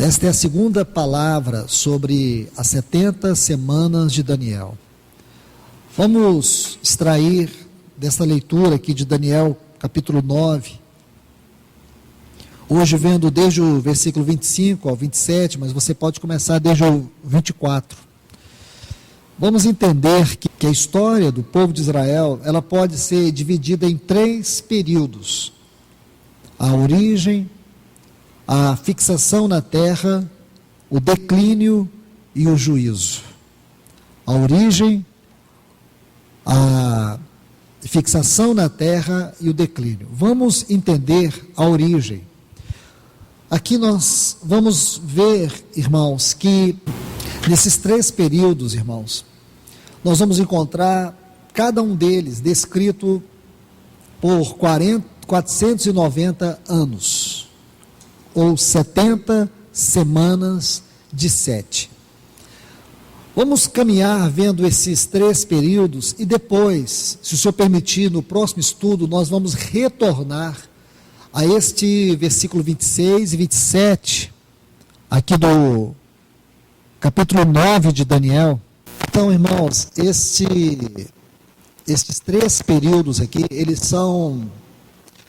Esta é a segunda palavra sobre as 70 semanas de Daniel. Vamos extrair desta leitura aqui de Daniel, capítulo 9. Hoje vendo desde o versículo 25 ao 27, mas você pode começar desde o 24. Vamos entender que a história do povo de Israel, ela pode ser dividida em 3 períodos. A origem, a fixação na terra, o declínio e o juízo. A origem, a fixação na terra e o declínio. Vamos entender a origem. Aqui nós vamos ver, irmãos, que nesses 3 períodos, irmãos, nós vamos encontrar cada um deles descrito por 490 anos. Ou 70 semanas de 7. Vamos caminhar vendo esses 3 períodos e depois, se o Senhor permitir, no próximo estudo, nós vamos retornar a este versículo 26 e 27, aqui do capítulo 9 de Daniel. Então, irmãos, estes 3 períodos aqui, eles são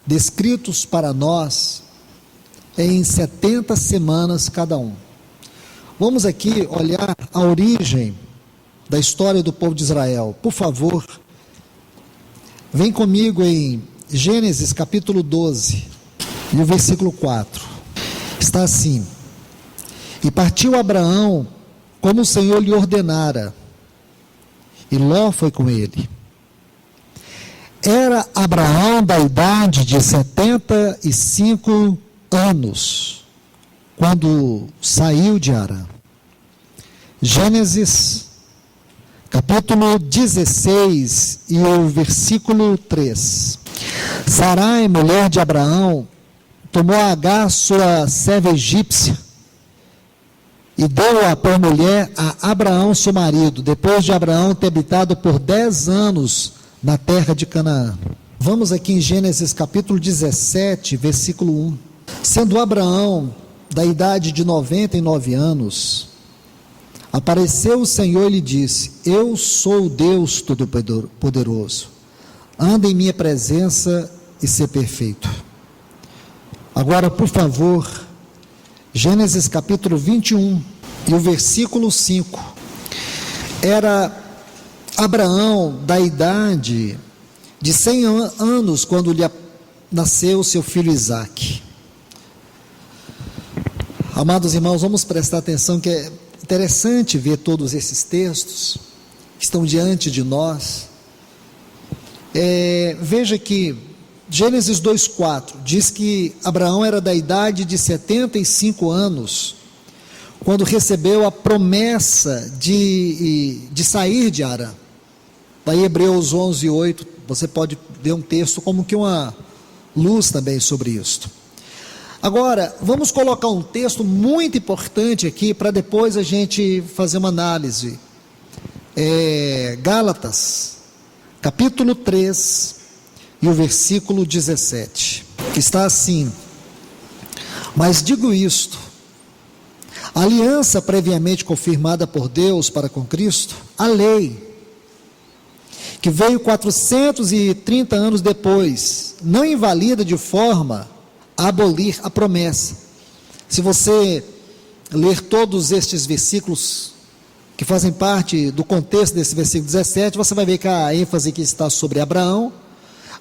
descritos para nós em 70 semanas cada um. Vamos aqui olhar a origem da história do povo de Israel. Por favor, vem comigo em Gênesis capítulo 12 e o versículo 4. Está assim: E partiu Abraão como o Senhor lhe ordenara, e Ló foi com ele. Era Abraão da idade de 75 anos, quando saiu de Harã. Gênesis, capítulo 16, e o versículo 3. Sarai, mulher de Abraão, tomou a Agar, sua serva egípcia, e deu-a por mulher a Abraão, seu marido, depois de Abraão ter habitado por 10 anos na terra de Canaã. Vamos aqui em Gênesis, capítulo 17, versículo 1. Sendo Abraão da idade de 99 anos, apareceu o Senhor e lhe disse: Eu sou o Deus Todo-Poderoso, anda em minha presença e ser perfeito. Agora, por favor, Gênesis capítulo 21 e o versículo 5. Era Abraão da idade de 100 anos quando lhe nasceu seu filho Isaque. Amados irmãos, vamos prestar atenção que é interessante ver todos esses textos que estão diante de nós. Veja que Gênesis 2,4 diz que Abraão era da idade de 75 anos quando recebeu a promessa de sair de Harã. Daí Hebreus 11:8, você pode ver um texto como que uma luz também sobre isto. Agora, vamos colocar um texto muito importante aqui, para depois a gente fazer uma análise. Gálatas, capítulo 3, e o versículo 17, que está assim: Mas digo isto, a aliança previamente confirmada por Deus para com Cristo, a lei, que veio 430 anos depois, não invalida de forma a abolir a promessa. Se você ler todos estes versículos que fazem parte do contexto desse versículo 17, você vai ver que a ênfase que está sobre Abraão.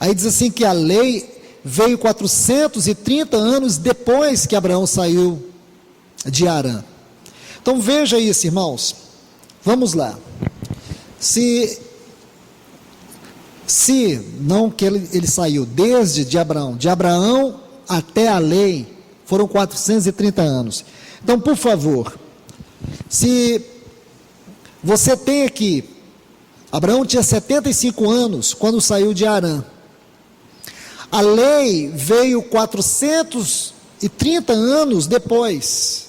Aí diz assim que a lei veio 430 anos depois que Abraão saiu de Harã. Então veja isso, irmãos. Vamos lá. Se não que ele saiu desde de Abraão até a lei, foram 430 anos. Então, por favor, se você tem aqui, Abraão tinha 75 anos quando saiu de Harã. A lei veio 430 anos depois.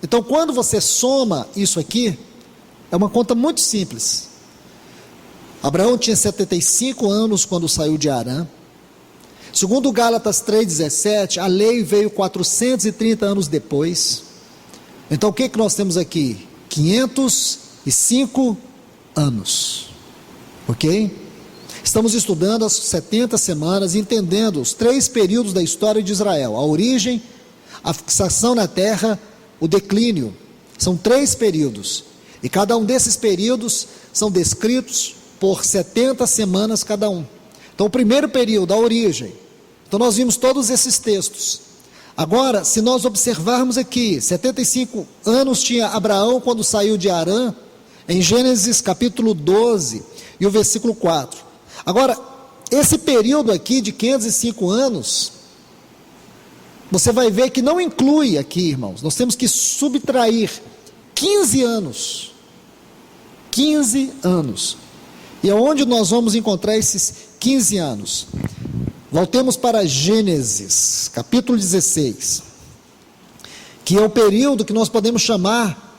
Então, quando você soma isso aqui, é uma conta muito simples. Abraão tinha 75 anos quando saiu de Harã. Segundo Gálatas 3,17, a lei veio 430 anos depois. Então o que nós temos aqui? 505 anos, ok? Estamos estudando as 70 semanas, entendendo os 3 períodos da história de Israel: a origem, a fixação na terra, o declínio. São 3 períodos, e cada um desses períodos são descritos por 70 semanas cada um. Então o primeiro período, a origem. Então nós vimos todos esses textos. Agora, se nós observarmos aqui, 75 anos tinha Abraão quando saiu de Harã, em Gênesis capítulo 12 e o versículo 4. Agora, esse período aqui de 505 anos, você vai ver que não inclui aqui, irmãos, nós temos que subtrair 15 anos. 15 anos. E aonde nós vamos encontrar esses 15 anos? Voltemos para Gênesis, capítulo 16, que é o período que nós podemos chamar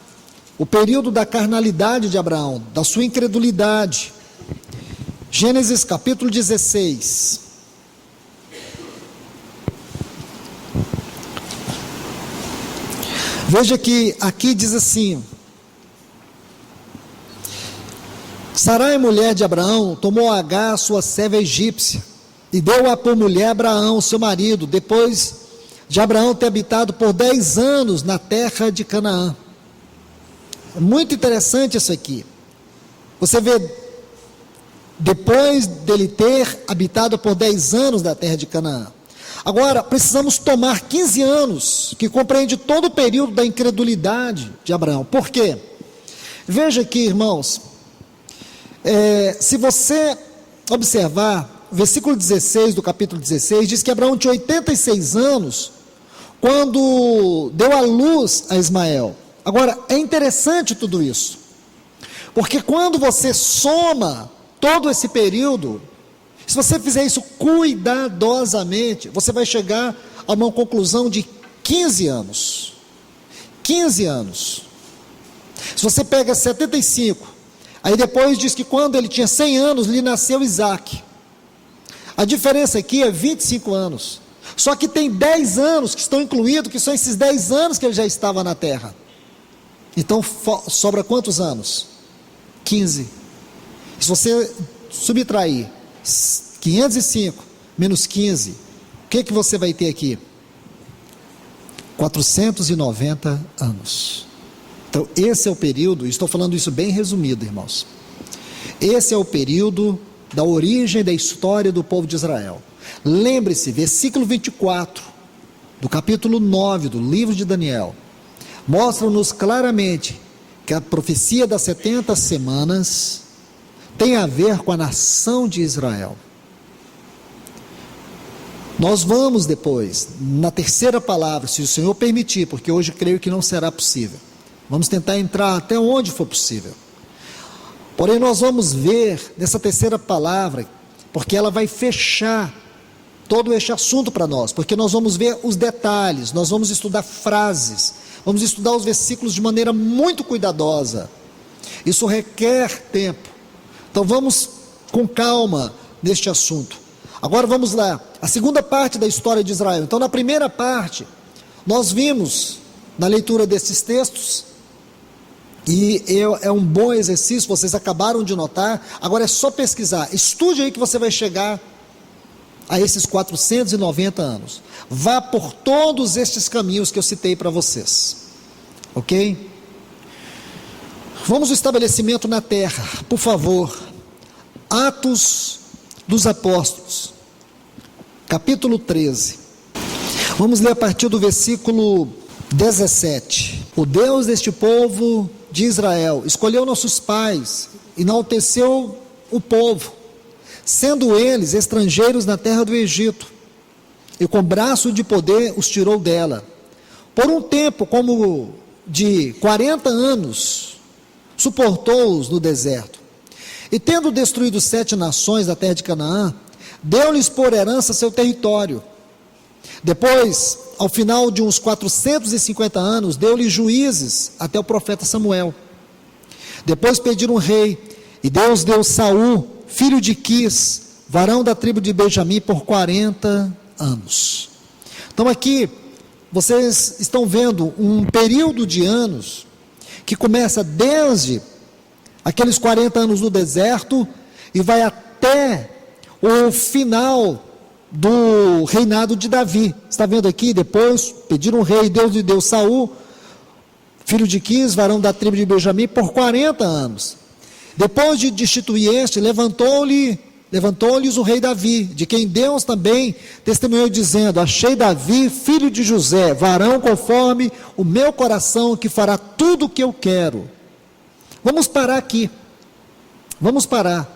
o período da carnalidade de Abraão, da sua incredulidade. Gênesis capítulo 16. Veja que aqui diz assim: Sarai, mulher de Abraão, tomou Agar, sua serva egípcia, e deu-a por mulher a Abraão, seu marido, depois de Abraão ter habitado por 10 anos na terra de Canaã. É muito interessante isso aqui. Você vê, depois dele ter habitado por 10 anos na terra de Canaã. Agora, precisamos tomar 15 anos, que compreende todo o período da incredulidade de Abraão. Por quê? Veja aqui, irmãos, se você observar, o versículo 16 do capítulo 16, diz que Abraão tinha 86 anos, quando deu à luz a Ismael. Agora, é interessante tudo isso, porque quando você soma todo esse período, se você fizer isso cuidadosamente, você vai chegar a uma conclusão de 15 anos. 15 anos. Se você pega 75, aí depois diz que quando ele tinha 100 anos, lhe nasceu Isaac. A diferença aqui é 25 anos. Só que tem 10 anos que estão incluídos, que são esses 10 anos que ele já estava na terra. Então sobra quantos anos? 15. Se você subtrair 505 menos 15, o que você vai ter aqui? 490 anos. Então esse é o período, estou falando isso bem resumido, irmãos. Esse é o período da origem da história do povo de Israel. Lembre-se, versículo 24 do capítulo 9 do livro de Daniel, mostra-nos claramente que a profecia das 70 semanas tem a ver com a nação de Israel. Nós vamos depois, na terceira palavra, se o Senhor permitir, porque hoje creio que não será possível, vamos tentar entrar até onde for possível. Porém, nós vamos ver nessa terceira palavra, porque ela vai fechar todo este assunto para nós, porque nós vamos ver os detalhes, nós vamos estudar frases, vamos estudar os versículos de maneira muito cuidadosa. Isso requer tempo. Então vamos com calma neste assunto. Agora vamos lá, a segunda parte da história de Israel. Então na primeira parte, nós vimos na leitura desses textos, e é um bom exercício, vocês acabaram de notar, agora é só pesquisar, estude aí que você vai chegar a esses 490 anos, vá por todos estes caminhos que eu citei para vocês, ok? Vamos ao estabelecimento na terra, por favor, Atos dos Apóstolos, capítulo 13, vamos ler a partir do versículo 17, o Deus deste povo de Israel escolheu nossos pais, enalteceu o povo, sendo eles estrangeiros na terra do Egito, e com braço de poder os tirou dela. Por um tempo como de 40 anos, suportou-os no deserto. E tendo destruído 7 nações da terra de Canaã, deu-lhes por herança seu território. Depois, ao final de uns 450 anos, deu-lhe juízes até o profeta Samuel. Depois pediram um rei, e Deus deu Saul, filho de Quis, varão da tribo de Benjamim, por 40 anos. Então aqui, vocês estão vendo um período de anos que começa desde aqueles 40 anos no deserto e vai até o final do reinado de Davi. Está vendo aqui? Depois pediram um rei, Deus lhe deu Saul, filho de Quis, varão da tribo de Benjamim, por 40 anos. Depois de destituir este, levantou-lhes o rei Davi, de quem Deus também testemunhou dizendo: achei Davi, filho de José, varão conforme o meu coração, que fará tudo o que eu quero. Vamos parar aqui. Vamos parar.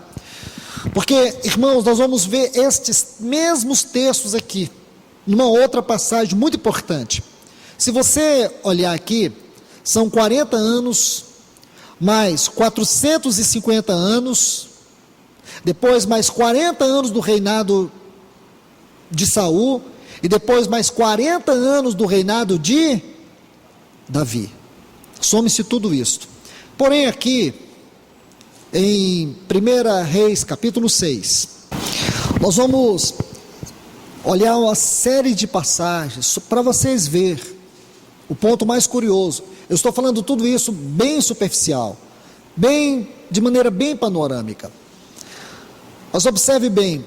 Porque, irmãos, nós vamos ver estes mesmos textos aqui, numa outra passagem muito importante. Se você olhar aqui, são 40 anos, mais 450 anos, depois mais 40 anos do reinado de Saul, e depois mais 40 anos do reinado de Davi. Some-se tudo isto. Porém aqui, em 1 Reis, capítulo 6, nós vamos olhar uma série de passagens, para vocês verem o ponto mais curioso. Eu estou falando tudo isso bem superficial, de maneira bem panorâmica. Mas observe bem,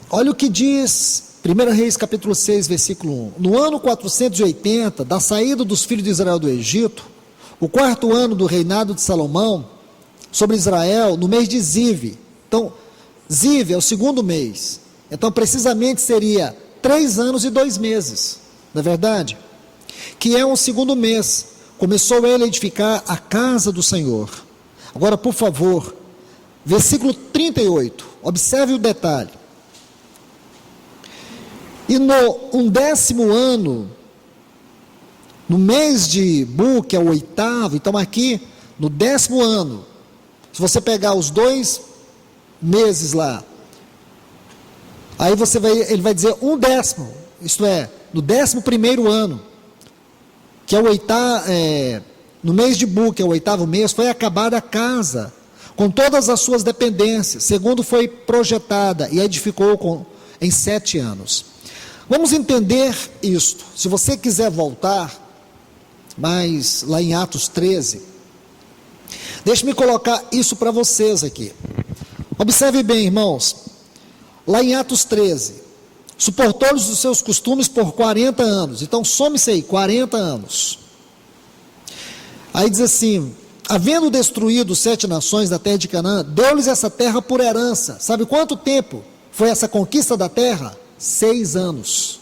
olha o que diz 1 Reis capítulo 6, versículo 1. No ano 480, da saída dos filhos de Israel do Egito, o 4º ano do reinado de Salomão sobre Israel, no mês de Ziv. Então, Ziv é o 2º mês. Então, precisamente seria 3 anos e 2 meses, não é verdade? Que é o 2º mês. Começou ele a edificar a casa do Senhor. Agora, por favor, versículo 38, observe o detalhe. E no 11º ano, no mês de Bu, que é o 8º, então aqui, no 10º ano, se você pegar os 2 meses lá, aí ele vai dizer 1/10, isto é, no 11º ano, que é o 8º, no mês de Bu, que é o 8º mês, foi acabada a casa, com todas as suas dependências, segundo foi projetada, e edificou em 7 anos. Vamos entender isto. Se você quiser voltar, mas lá em Atos 13, deixe-me colocar isso para vocês aqui. Observe bem, irmãos, lá em Atos 13, suportou-lhes os seus costumes por 40 anos, então some-se aí, 40 anos. Aí diz assim: havendo destruído 7 nações da terra de Canaã, deu-lhes essa terra por herança. Sabe quanto tempo foi essa conquista da terra? 6 anos.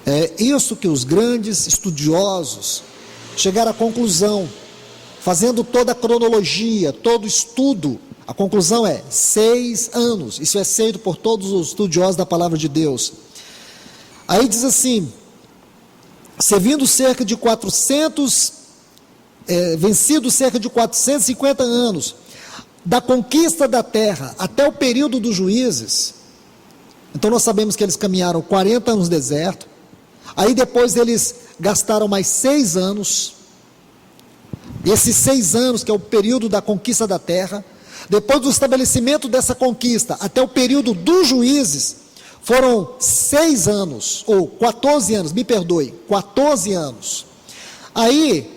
É isso que os grandes estudiosos chegaram à conclusão, fazendo toda a cronologia, todo o estudo. A conclusão é 6 anos. Isso é aceito por todos os estudiosos da palavra de Deus. Aí diz assim: vencido cerca de 450 anos da conquista da terra até o período dos juízes. Então nós sabemos que eles caminharam 40 anos no deserto, aí depois eles gastaram mais 6 anos, esses 6 anos que é o período da conquista da terra, depois do estabelecimento dessa conquista até o período dos juízes, foram 6 anos, ou 14 anos, 14 anos, aí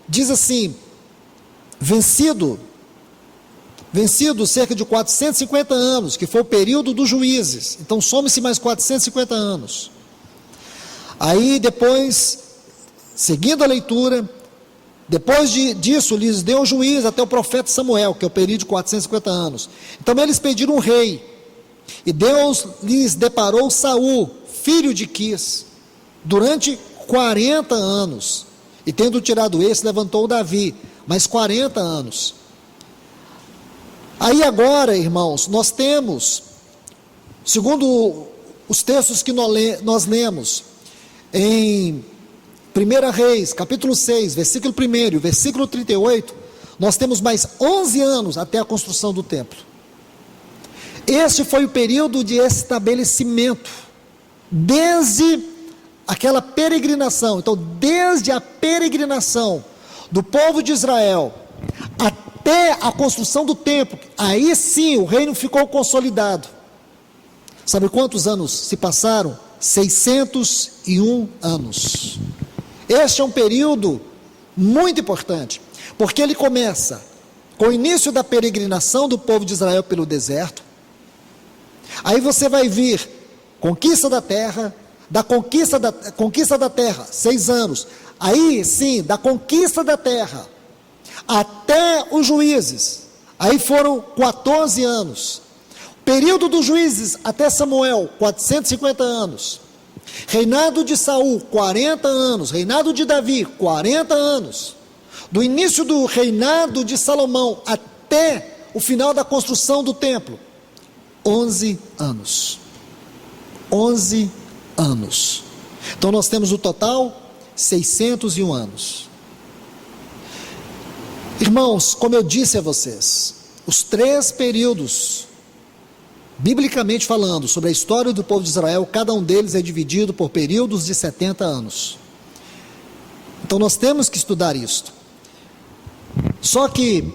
diz assim: vencido cerca de 450 anos, que foi o período dos juízes, então some-se mais 450 anos, aí depois, seguindo a leitura, depois disso lhes deu o juiz até o profeta Samuel, que é o período de 450 anos, então eles pediram um rei, e Deus lhes deparou Saul, filho de Quis, durante 40 anos, e tendo tirado esse, levantou Davi, mais 40 anos. Aí agora, irmãos, nós temos, segundo os textos que nós lemos, em 1 Reis, capítulo 6, versículo 1 e versículo 38, nós temos mais 11 anos até a construção do templo. Este foi o período de estabelecimento, desde aquela peregrinação. Então, desde a peregrinação do povo de Israel até a construção do templo, aí sim o reino ficou consolidado. Sabe quantos anos se passaram? 601 anos. Este é um período muito importante, porque ele começa com o início da peregrinação do povo de Israel pelo deserto. Aí você vai vir conquista da terra, conquista da terra, 6 anos. Aí sim, da conquista da terra até os juízes, aí foram 14 anos. Período dos juízes até Samuel, 450 anos. Reinado de Saul, 40 anos. Reinado de Davi, 40 anos. Do início do reinado de Salomão até o final da construção do templo, 11 anos. 11 anos. Então nós temos o total 601 anos. Irmãos, como eu disse a vocês, os 3 períodos, biblicamente falando, sobre a história do povo de Israel, cada um deles é dividido por períodos de 70 anos. Então nós temos que estudar isto. Só que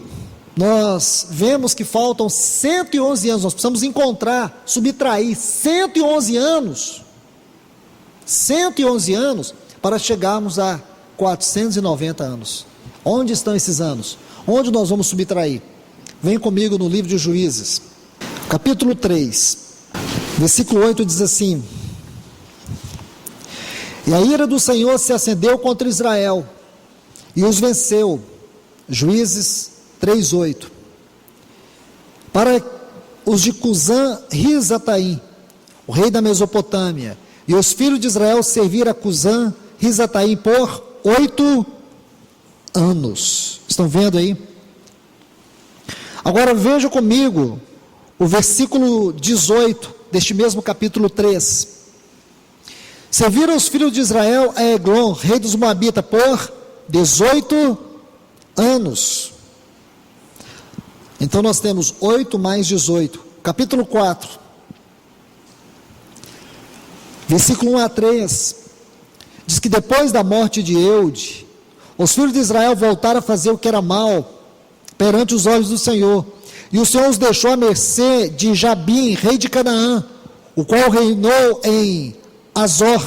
nós vemos que faltam 111 anos, nós precisamos encontrar, subtrair 111 anos, 111 anos, para chegarmos a 490 anos. Onde estão esses anos? Onde nós vamos subtrair? Vem comigo no livro de Juízes, capítulo 3, versículo 8 diz assim: e a ira do Senhor se acendeu contra Israel, e os venceu. Juízes 3:8. Para os de Cusã-Risataim, o rei da Mesopotâmia, e os filhos de Israel serviram a Cusã-Risataim por 8 anos. Estão vendo aí? Agora veja comigo o versículo 18 deste mesmo capítulo 3. Serviram os filhos de Israel a Eglon, rei dos Moabitas, por 18 anos. Então nós temos 8 mais 18. Capítulo 4, versículo 1 a 3. Diz que depois da morte de Eude, os filhos de Israel voltaram a fazer o que era mal perante os olhos do Senhor. E o Senhor os deixou à mercê de Jabim, rei de Canaã, o qual reinou em Azor.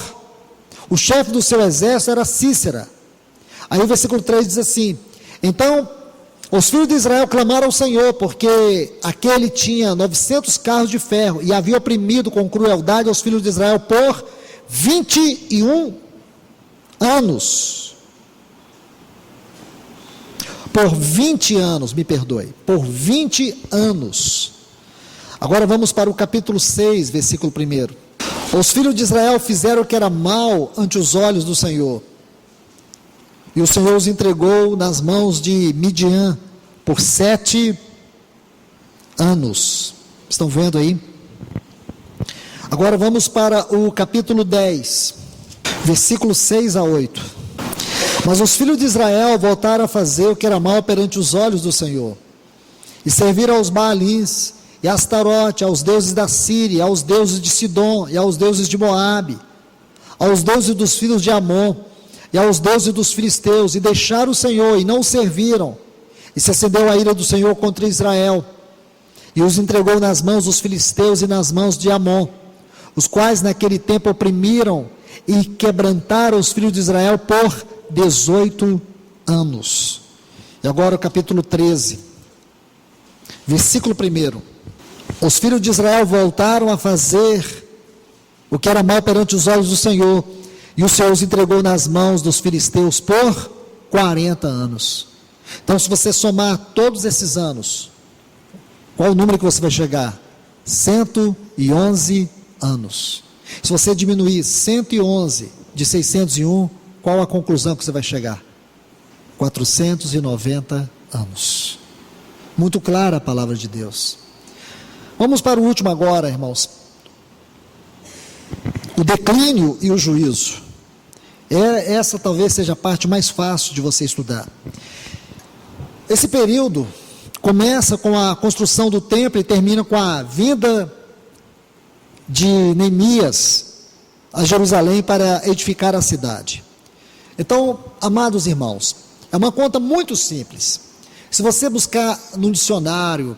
O chefe do seu exército era Cícera. Aí o versículo 3 diz assim: então os filhos de Israel clamaram ao Senhor, porque aquele tinha 900 carros de ferro, e havia oprimido com crueldade aos filhos de Israel por 21 anos. Por 20 anos, me perdoe, por 20 anos. Agora vamos para o capítulo 6, versículo 1. Os filhos de Israel fizeram o que era mal ante os olhos do Senhor, e o Senhor os entregou nas mãos de Midian por 7 anos. Estão vendo aí? Agora vamos para o capítulo 10, versículos 6 a 8. Mas os filhos de Israel voltaram a fazer o que era mal perante os olhos do Senhor, e serviram aos Baalins, e a Astarote, aos deuses da Síria, aos deuses de Sidom, e aos deuses de Moabe, aos deuses dos filhos de Amon, e aos deuses dos filisteus, e deixaram o Senhor, e não o serviram, e se acendeu a ira do Senhor contra Israel, e os entregou nas mãos dos filisteus e nas mãos de Amon, os quais naquele tempo oprimiram e quebrantaram os filhos de Israel por 18 anos. E agora o capítulo 13, versículo 1. Os filhos de Israel voltaram a fazer o que era mal perante os olhos do Senhor, e o Senhor os entregou nas mãos dos filisteus por 40 anos. Então, se você somar todos esses anos, qual o número que você vai chegar? 111 anos. Se você diminuir 111 de 601, qual a conclusão que você vai chegar? 490 anos. Muito clara a palavra de Deus. Vamos para o último agora, irmãos. O declínio e o juízo. Essa talvez seja a parte mais fácil de você estudar. Esse período começa com a construção do templo e termina com a vinda de Neemias a Jerusalém para edificar a cidade. Então, amados irmãos, é uma conta muito simples. Se você buscar no dicionário,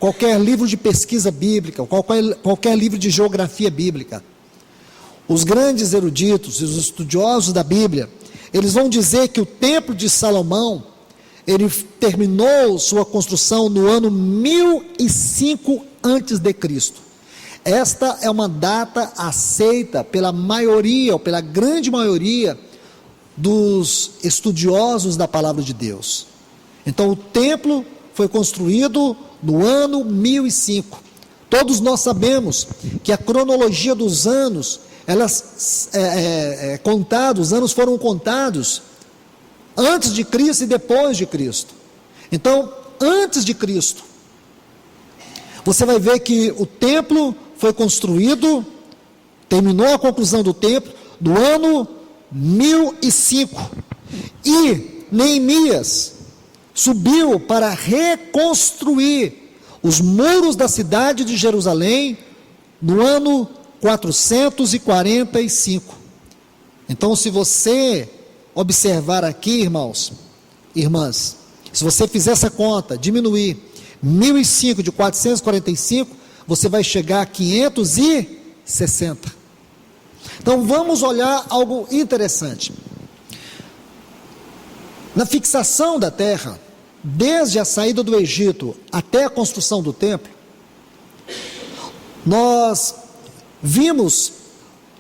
qualquer livro de pesquisa bíblica, qualquer livro de geografia bíblica, os grandes eruditos e os estudiosos da Bíblia, eles vão dizer que o templo de Salomão, ele terminou sua construção no ano 1005 a.C. Esta é uma data aceita pela maioria, ou pela grande maioria, dos estudiosos da palavra de Deus. Então o templo foi construído no ano 1005. Todos nós sabemos que a cronologia dos anos, os anos foram contados antes de Cristo e depois de Cristo. Então, antes de Cristo, você vai ver que o templo foi construído, terminou a conclusão do templo no ano 1005, e Neemias subiu para reconstruir os muros da cidade de Jerusalém no ano 445. Então, se você observar aqui, irmãos, irmãs, se você fizer essa conta, diminuir 1005 de 445, você vai chegar a 560. Então vamos olhar algo interessante. Na fixação da terra, desde a saída do Egito até a construção do templo, nós vimos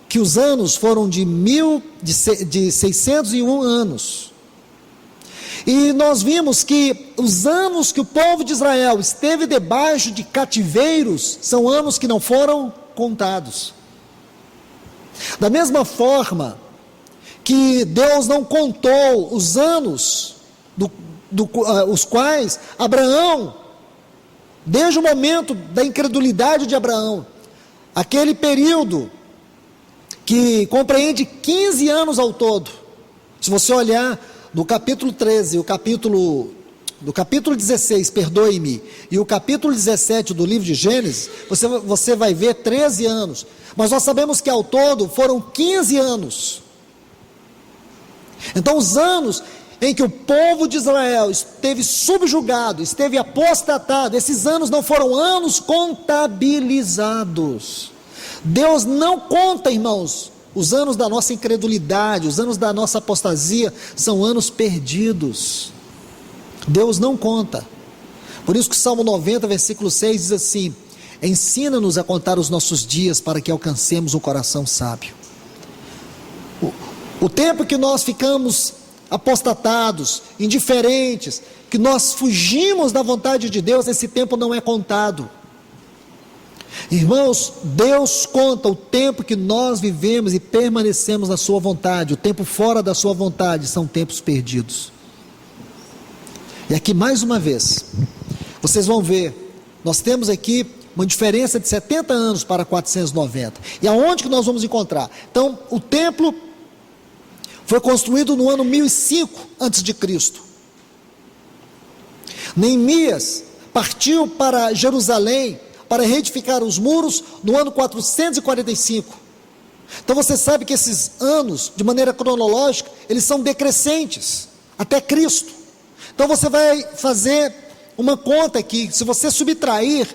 que os anos foram de 601 anos. E nós vimos que os anos que o povo de Israel esteve debaixo de cativeiros são anos que não foram contados. Da mesma forma que Deus não contou os anos os quais Abraão, desde o momento da incredulidade de Abraão, aquele período que compreende 15 anos ao todo. Se você olhar no capítulo 13, do capítulo 16, perdoe-me, e o capítulo 17 do livro de Gênesis, você vai ver 13 anos, mas nós sabemos que ao todo foram 15 anos. Então os anos em que o povo de Israel esteve subjugado, esteve apostatado, esses anos não foram anos contabilizados. Deus não conta, irmãos, os anos da nossa incredulidade, os anos da nossa apostasia, são anos perdidos. Deus não conta. Por isso que o Salmo 90, versículo 6 diz assim: ensina-nos a contar os nossos dias para que alcancemos um coração sábio. O tempo que nós ficamos apostatados, indiferentes, que nós fugimos da vontade de Deus, esse tempo não é contado. Irmãos, Deus conta o tempo que nós vivemos e permanecemos na sua vontade. O tempo fora da sua vontade são tempos perdidos. E aqui mais uma vez, vocês vão ver, nós temos aqui uma diferença de 70 anos para 490. E aonde que nós vamos encontrar? Então, o templo foi construído no ano 1005 a.C. Neemias partiu para Jerusalém para reedificar os muros no ano 445. Então você sabe que esses anos, de maneira cronológica, eles são decrescentes, até Cristo. Então você vai fazer uma conta aqui, se você subtrair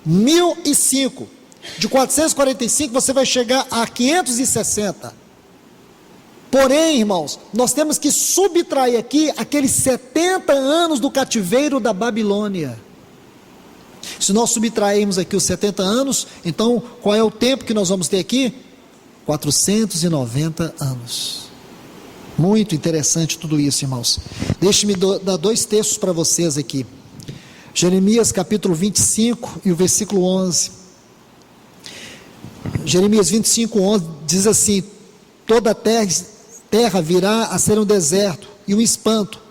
1005 de 445, você vai chegar a 560. Porém, irmãos, nós temos que subtrair aqui aqueles 70 anos do cativeiro da Babilônia. Se nós subtrairmos aqui os 70 anos, então qual é o tempo que nós vamos ter aqui? 490 anos. Muito interessante tudo isso, irmãos. Deixe-me dar dois textos para vocês aqui. Jeremias capítulo 25 e o versículo 11. Jeremias 25, 11 diz assim: toda a terra virá a ser um deserto e um espanto.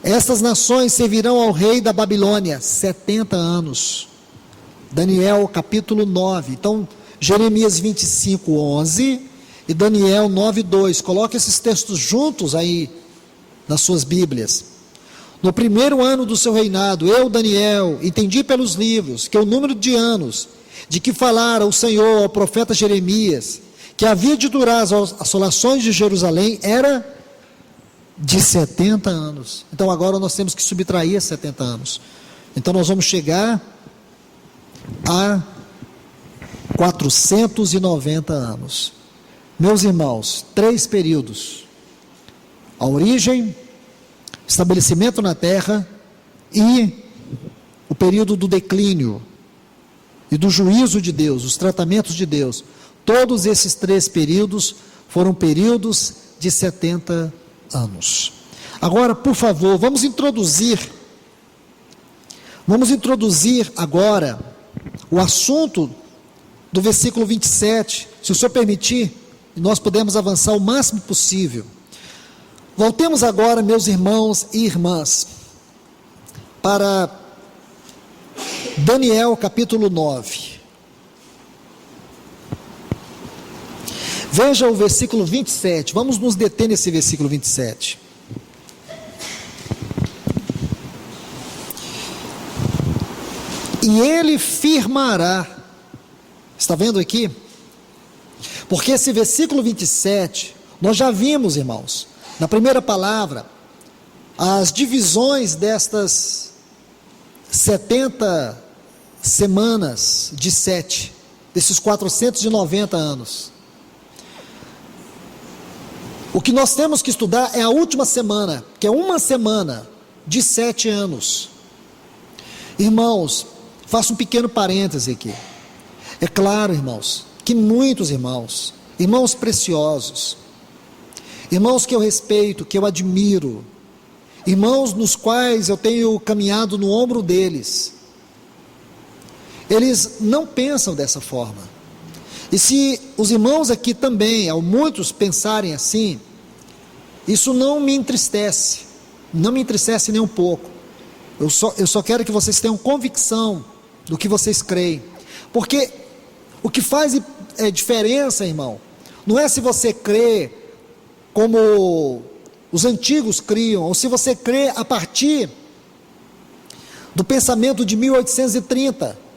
Estas nações servirão ao rei da Babilônia 70 anos. Daniel capítulo 9. Então, Jeremias 25, 11 e Daniel 9, 2. Coloque esses textos juntos aí nas suas Bíblias. No primeiro ano do seu reinado, eu, Daniel, entendi pelos livros que o número de anos de que falara o Senhor ao profeta Jeremias, que havia de durar as assolações de Jerusalém, era de 70 anos. Então agora nós temos que subtrair 70 anos. Então nós vamos chegar a 490 anos. Meus irmãos, 3 períodos: a origem, estabelecimento na terra e o período do declínio e do juízo de Deus, os tratamentos de Deus. Todos esses 3 períodos foram períodos de 70 anos. Agora, por favor, vamos introduzir agora o assunto do versículo 27, se o senhor permitir, e nós podemos avançar o máximo possível. Voltemos agora, meus irmãos e irmãs, para Daniel capítulo 9. Veja o versículo 27, vamos nos deter nesse versículo 27. E ele firmará, está vendo aqui? Porque esse versículo 27, nós já vimos, irmãos, na primeira palavra, as divisões destas 70 semanas de 7, desses 490 anos. O que nós temos que estudar é a última semana, que é uma semana de 7 anos. Irmãos, faço um pequeno parêntese aqui. É claro, irmãos, que muitos irmãos preciosos, irmãos que eu respeito, que eu admiro, irmãos nos quais eu tenho caminhado no ombro deles, eles não pensam dessa forma. E se os irmãos aqui também, ao muitos pensarem assim, isso não me entristece nem um pouco. Eu só quero que vocês tenham convicção do que vocês creem, porque o que faz diferença, irmão, não é se você crê como os antigos criam, ou se você crê a partir do pensamento de 1830.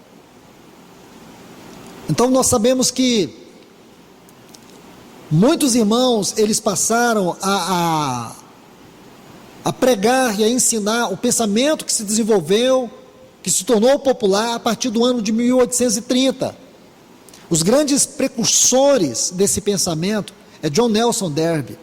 Então nós sabemos que muitos irmãos, eles passaram a pregar e a ensinar o pensamento que se desenvolveu, que se tornou popular a partir do ano de 1830. Os grandes precursores desse pensamento é John Nelson Darby.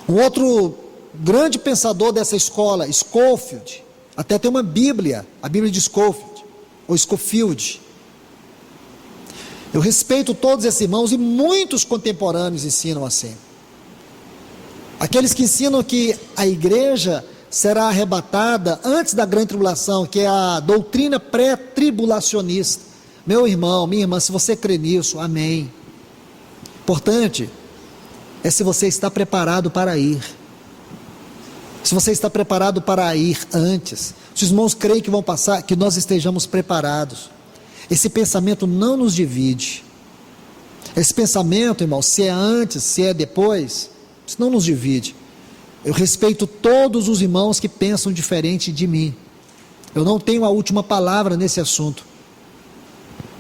Um outro grande pensador dessa escola, Scofield, até tem uma Bíblia, a Bíblia de Scofield, ou Scofield. Eu respeito todos esses irmãos e muitos contemporâneos ensinam assim. Aqueles que ensinam que a igreja será arrebatada antes da grande tribulação, que é a doutrina pré-tribulacionista. Meu irmão, minha irmã, se você crê nisso, amém. Importante é se você está preparado para ir. Se você está preparado para ir antes. Se os irmãos creem que vão passar, que nós estejamos preparados. Esse pensamento não nos divide. Esse pensamento, irmão, se é antes, se é depois, isso não nos divide. Eu respeito todos os irmãos que pensam diferente de mim. Eu não tenho a última palavra nesse assunto.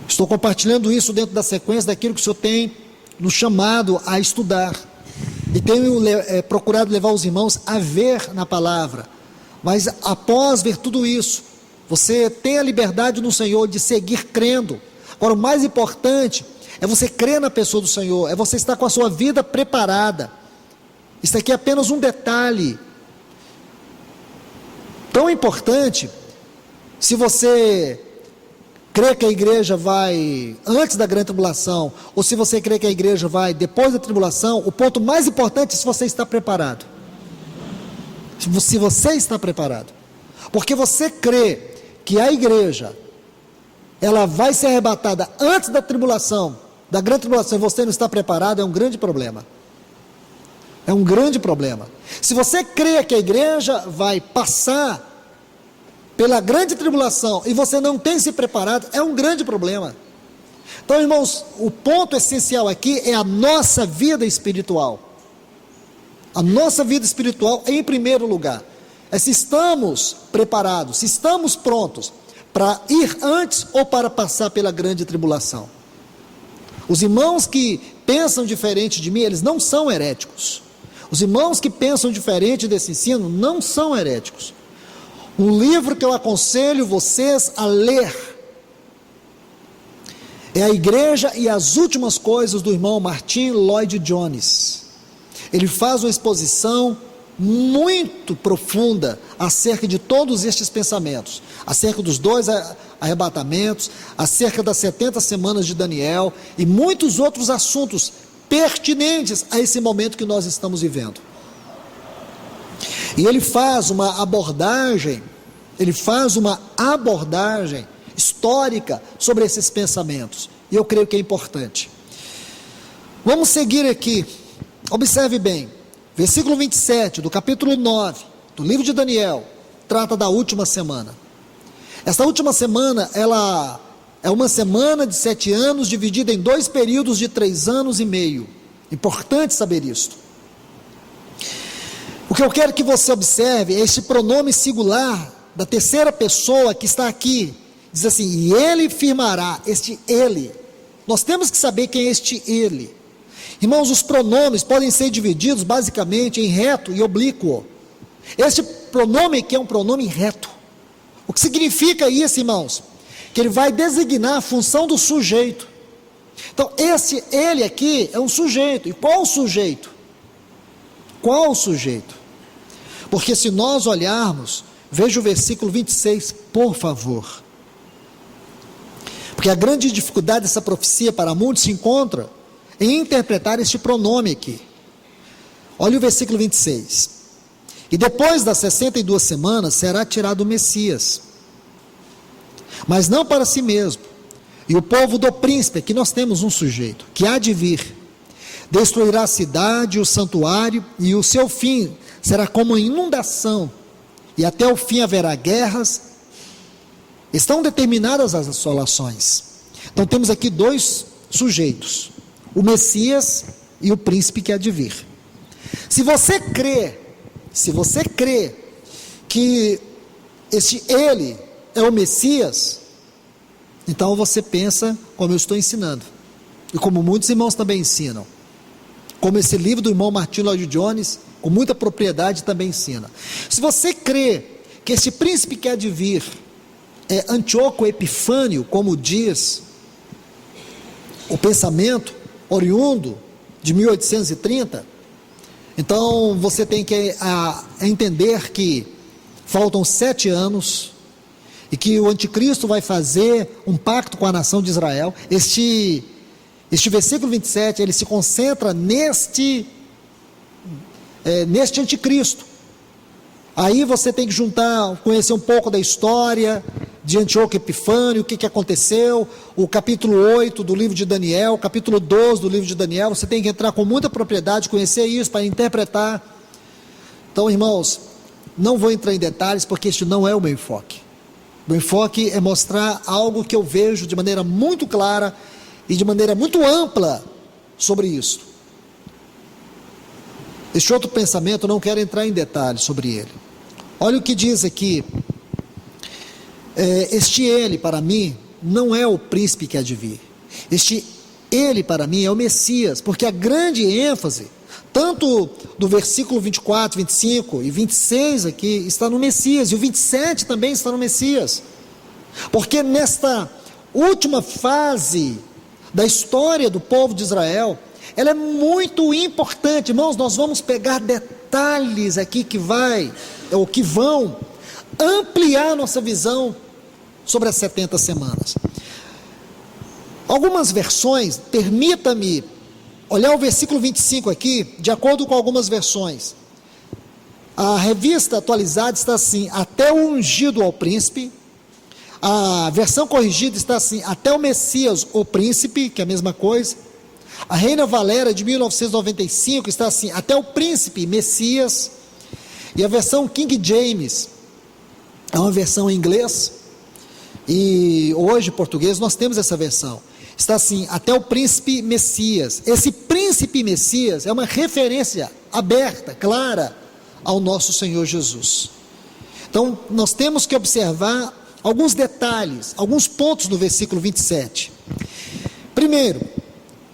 Estou compartilhando isso dentro da sequência daquilo que o Senhor tem nos chamado a estudar. E tenho procurado levar os irmãos a ver na palavra. Mas após ver tudo isso, você tem a liberdade no Senhor de seguir crendo. Agora, o mais importante é você crer na pessoa do Senhor, é você estar com a sua vida preparada. Isso aqui é apenas um detalhe tão importante. Se você crê que a igreja vai antes da grande tribulação, ou se você crê que a igreja vai depois da tribulação, o ponto mais importante é se você está preparado. Se você está preparado. Porque você crê que a igreja, ela vai ser arrebatada antes da tribulação, da grande tribulação, e você não está preparado, é um grande problema. É um grande problema. Se você crê que a igreja vai passar pela grande tribulação e você não tem se preparado, é um grande problema. Então, irmãos, o ponto essencial aqui é a nossa vida espiritual. A nossa vida espiritual em primeiro lugar. É se estamos preparados, se estamos prontos para ir antes ou para passar pela grande tribulação. Os irmãos que pensam diferente de mim, eles não são heréticos. Os irmãos que pensam diferente desse ensino não são heréticos. Um livro que eu aconselho vocês a ler É a igreja e as últimas coisas do irmão Martyn Lloyd-Jones. Ele faz uma exposição muito profunda acerca de todos estes pensamentos, acerca dos 2 arrebatamentos, acerca das 70 semanas de Daniel e muitos outros assuntos pertinentes a esse momento que nós estamos vivendo. E ele faz uma abordagem histórica sobre esses pensamentos, e eu creio que é importante. Vamos seguir aqui, observe bem, versículo 27 do capítulo 9, do livro de Daniel, trata da última semana. Esta última semana, ela é uma semana de 7 anos, dividida em 2 períodos de 3 anos e meio, importante saber isto. O que eu quero que você observe é este pronome singular, da terceira pessoa que está aqui, diz assim, e ele firmará, este ele, nós temos que saber quem é este ele. Irmãos, os pronomes podem ser divididos basicamente em reto e oblíquo. Este pronome aqui é um pronome reto. O que significa isso, irmãos? Que ele vai designar a função do sujeito. Então, esse ele aqui é um sujeito. E qual o sujeito? Qual o sujeito? Porque se nós olharmos, veja o versículo 26, por favor. Porque a grande dificuldade dessa profecia para muitos se encontra em interpretar este pronome aqui. Olha o versículo 26. E depois das 62 semanas será tirado o Messias, mas não para si mesmo. E o povo do príncipe, aqui nós temos um sujeito, que há de vir, destruirá a cidade, o santuário, e o seu fim será como inundação, e até o fim haverá guerras. Estão determinadas as assolações. Então temos aqui 2 sujeitos, o Messias e o príncipe que há de vir. Se você crê que este ele é o Messias, então você pensa como eu estou ensinando, e como muitos irmãos também ensinam, como esse livro do irmão Martyn Lloyd-Jones, com muita propriedade, também ensina. Se você crê que este príncipe que há de vir é Antíoco Epifânio, como diz o pensamento oriundo de 1830, então você tem que entender que faltam 7 anos e que o anticristo vai fazer um pacto com a nação de Israel. Este versículo 27, ele se concentra neste anticristo. Aí você tem que conhecer um pouco da história de Antíoco Epifânio, o que aconteceu, o capítulo 8 do livro de Daniel, o capítulo 12 do livro de Daniel, você tem que entrar com muita propriedade, conhecer isso para interpretar. Então, irmãos, não vou entrar em detalhes, porque este não é o meu enfoque. O meu enfoque é mostrar algo que eu vejo de maneira muito clara e de maneira muito ampla sobre isso. Este outro pensamento, eu não quero entrar em detalhes sobre ele. Olha o que diz aqui. Este ele, para mim, não é o príncipe que há de vir. Este ele, para mim, é o Messias, porque a grande ênfase, tanto do versículo 24, 25 e 26 aqui, está no Messias, e o 27 também está no Messias. Porque nesta última fase da história do povo de Israel, ela é muito importante, irmãos. Nós vamos pegar detalhes aqui que vão ampliar nossa visão sobre as 70 semanas. Algumas versões, permita-me olhar o versículo 25 aqui, de acordo com algumas versões. A revista atualizada está assim, até o ungido ao príncipe. A versão corrigida está assim, até o Messias, o príncipe, que é a mesma coisa. A Reina Valera de 1995 está assim, até o príncipe, Messias. E a versão King James, é uma versão em inglês, e hoje em português nós temos essa versão. Está assim, até o príncipe Messias. Esse príncipe Messias é uma referência aberta, clara, ao nosso Senhor Jesus. Então, nós temos que observar alguns detalhes, alguns pontos no versículo 27. Primeiro,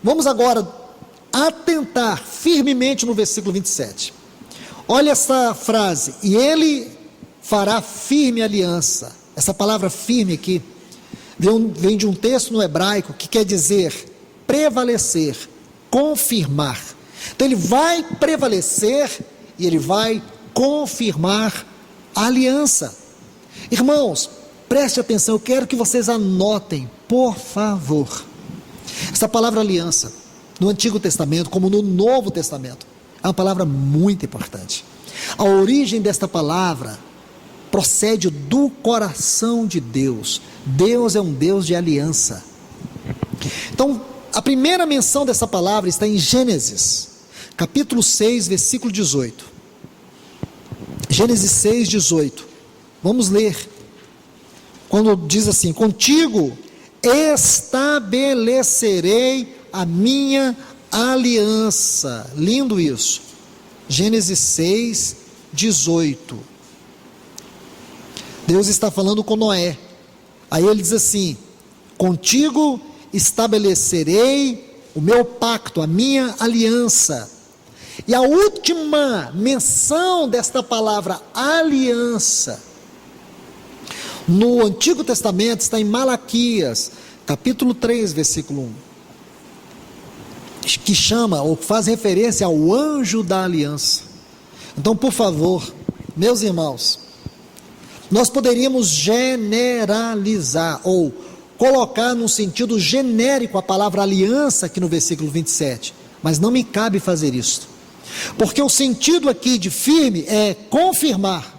vamos agora atentar firmemente no versículo 27. Olha essa frase, e ele fará firme aliança. Essa palavra firme aqui vem de um texto no hebraico que quer dizer prevalecer, confirmar. Então ele vai prevalecer e ele vai confirmar a aliança. Irmãos, preste atenção, eu quero que vocês anotem, por favor. Essa palavra aliança, no Antigo Testamento como no Novo Testamento, é uma palavra muito importante. A origem desta palavra procede do coração de Deus. Deus é um Deus de aliança. Então, a primeira menção dessa palavra está em Gênesis, capítulo 6, versículo 18. Gênesis 6, 18. Vamos ler. Quando diz assim: contigo estabelecerei a minha aliança. Lindo isso. Gênesis 6, 18. Deus está falando com Noé. Aí ele diz assim: contigo estabelecerei o meu pacto, a minha aliança. E a última menção desta palavra aliança no Antigo Testamento está em Malaquias, capítulo 3, versículo 1, que chama ou faz referência ao anjo da aliança. Então, por favor, meus irmãos, nós poderíamos generalizar ou colocar num sentido genérico a palavra aliança aqui no versículo 27, mas não me cabe fazer isso, porque o sentido aqui de firme é confirmar.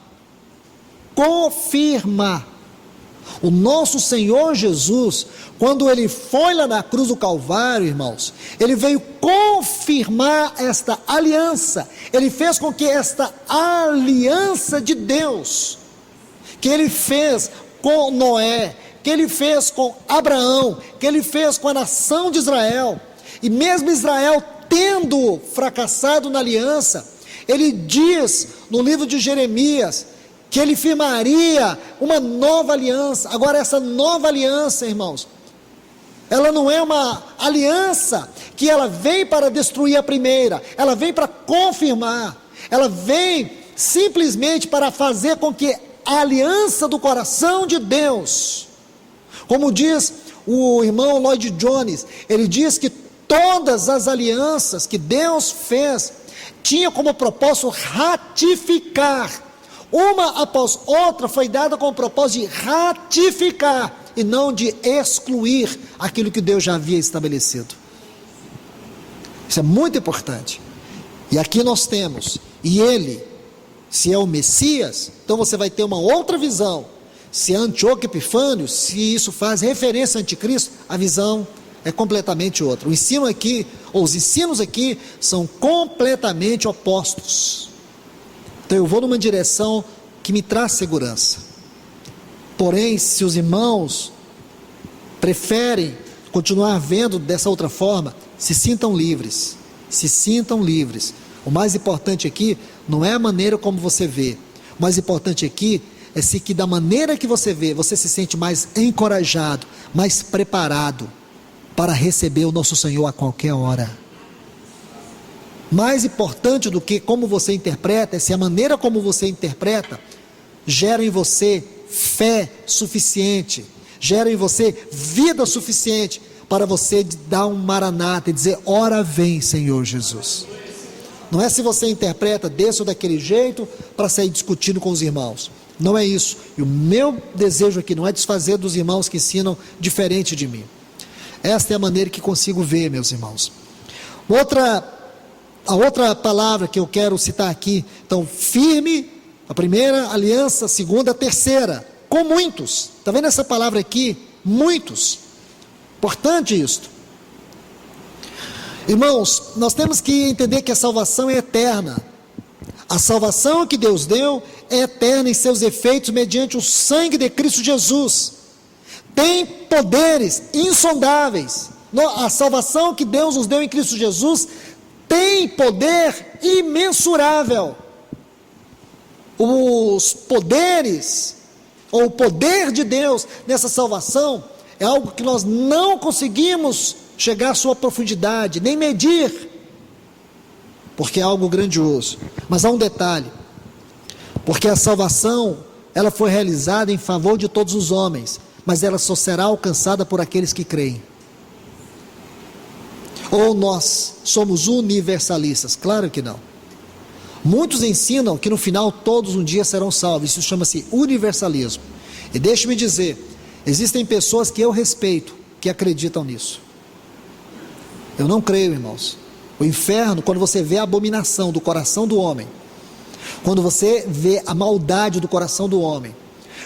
O nosso Senhor Jesus, quando ele foi lá na cruz do Calvário, irmãos, ele veio confirmar esta aliança. Ele fez com que esta aliança de Deus, que ele fez com Noé, que ele fez com Abraão, que ele fez com a nação de Israel, e mesmo Israel tendo fracassado na aliança, ele diz no livro de Jeremias que ele firmaria uma nova aliança. Agora, essa nova aliança, irmãos, ela não é uma aliança que ela vem para destruir a primeira, ela vem para confirmar, ela vem simplesmente para fazer com que a aliança do coração de Deus, como diz o irmão Lloyd Jones, ele diz que todas as alianças que Deus fez, tinha como propósito ratificar. Uma após outra foi dada com o propósito de ratificar e não de excluir aquilo que Deus já havia estabelecido. Isso é muito importante. E aqui nós temos, e ele, se é o Messias, então você vai ter uma outra visão. Se é Antíoco Epifânio, se isso faz referência a anticristo, a visão é completamente outra. O ensino aqui, ou os ensinos aqui, são completamente opostos. Então eu vou numa direção que me traz segurança. Porém, se os irmãos preferem continuar vendo dessa outra forma, se sintam livres. Se sintam livres. O mais importante aqui não é a maneira como você vê. O mais importante aqui é se que da maneira que você vê, você se sente mais encorajado, mais preparado para receber o nosso Senhor a qualquer hora. Mais importante do que como você interpreta, é se a maneira como você interpreta gera em você fé suficiente, gera em você vida suficiente para você dar um maranata e dizer: ora vem, Senhor Jesus. Não é se você interpreta desse ou daquele jeito para sair discutindo com os irmãos, não é isso. E o meu desejo aqui não é desfazer dos irmãos que ensinam diferente de mim. Esta é a maneira que consigo ver, meus irmãos. A outra palavra que eu quero citar aqui, então, firme, a primeira, aliança, a segunda, a terceira, com muitos. Está vendo essa palavra aqui? Muitos. Importante isto. Irmãos, nós temos que entender que a salvação é eterna. A salvação que Deus deu é eterna em seus efeitos mediante o sangue de Cristo Jesus. Tem poderes insondáveis. A salvação que Deus nos deu em Cristo Jesus tem poder imensurável. Os poderes, ou o poder de Deus nessa salvação, é algo que nós não conseguimos chegar à sua profundidade, nem medir, porque é algo grandioso. Mas há um detalhe, porque a salvação, ela foi realizada em favor de todos os homens, mas ela só será alcançada por aqueles que creem. Ou nós somos universalistas? Claro que não. Muitos ensinam que no final todos um dia serão salvos. Isso chama-se universalismo. E deixe-me dizer, existem pessoas que eu respeito, que acreditam nisso. Eu não creio, irmãos. O inferno, quando você vê a abominação do coração do homem, quando você vê a maldade do coração do homem,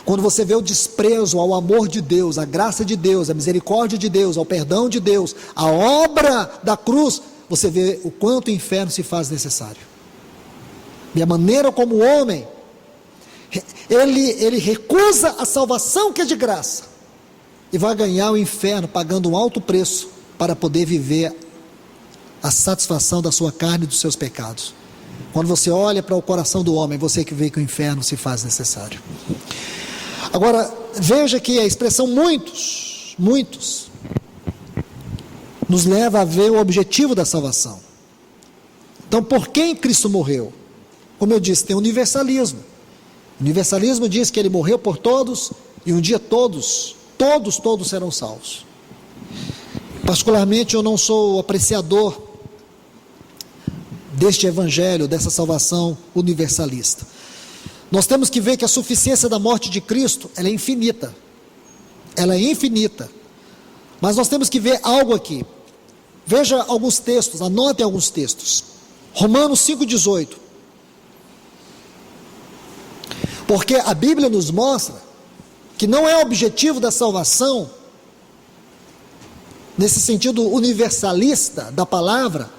quando você vê o desprezo ao amor de Deus, à graça de Deus, à misericórdia de Deus, ao perdão de Deus, à obra da cruz, você vê o quanto o inferno se faz necessário. E a maneira como o homem, ele recusa a salvação que é de graça, e vai ganhar o inferno pagando um alto preço, para poder viver a satisfação da sua carne e dos seus pecados. Quando você olha para o coração do homem, você que vê que o inferno se faz necessário. Agora, veja que a expressão muitos, nos leva a ver o objetivo da salvação. Então, por quem Cristo morreu? Como eu disse, tem universalismo. O universalismo diz que ele morreu por todos, e um dia todos serão salvos. Particularmente, eu não sou apreciador deste evangelho, dessa salvação universalista. Nós temos que ver que a suficiência da morte de Cristo, ela é infinita. Ela é infinita. Mas nós temos que ver algo aqui. Veja alguns textos, anotem alguns textos. Romanos 5,18. Porque a Bíblia nos mostra que não é objetivo da salvação, nesse sentido universalista da palavra,